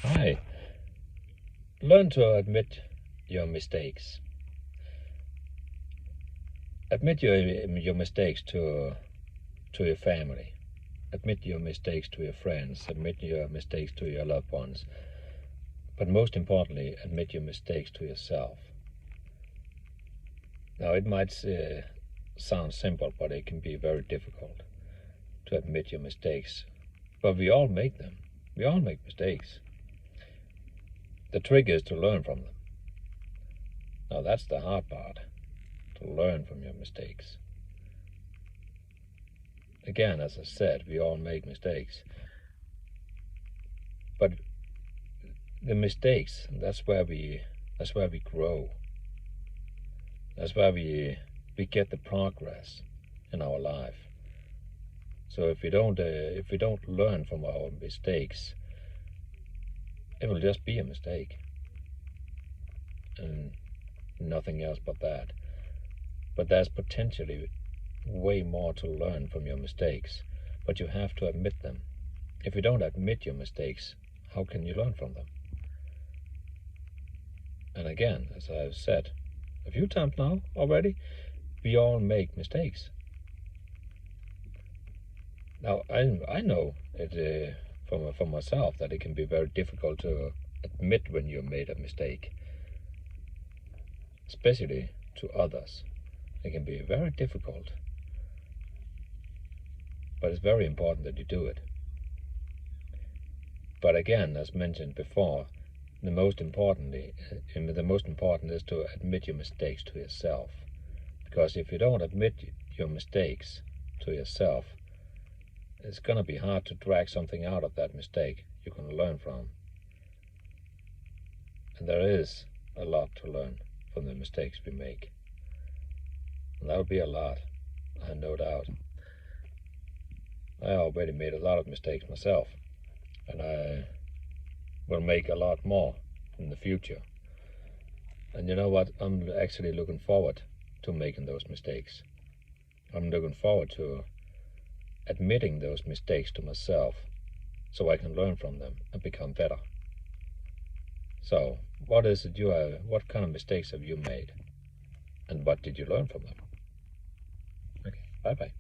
Hi. Learn to admit your mistakes. Admit your mistakes to your family. Admit your mistakes to your friends. Admit your mistakes to your loved ones. But most importantly, admit your mistakes to yourself. Now, it might sound simple, but it can be very difficult to admit your mistakes. But we all make them. We all make mistakes. The trick is to learn from them. Now, that's the hard part, to learn from your mistakes. Again, as I said, we all make mistakes. But the mistakes, that's where we grow. That's where we get the progress in our life. So if we don't learn from our mistakes, it will just be a mistake and nothing else but that. But there's potentially way more to learn from your mistakes, but you have to admit them. If you don't admit your mistakes, how can you learn from them? And again, as I've said a few times now already, we all make mistakes. Now, I know it from myself that it can be very difficult to admit when you made a mistake, especially to others. It can be very difficult, but it's very important that you do it. But again, as mentioned before, the most important is to admit your mistakes to yourself. Because if you don't admit your mistakes to yourself, it's going to be hard to drag something out of that mistake you can learn from. And there is a lot to learn from the mistakes we make. And that'll be a lot, I have no doubt. I already made a lot of mistakes myself, and I will make a lot more in the future. And you know what? I'm actually looking forward to making those mistakes. I'm looking forward to admitting those mistakes to myself so I can learn from them and become better. So, what kind of mistakes have you made? And what did you learn from them? Okay, bye-bye.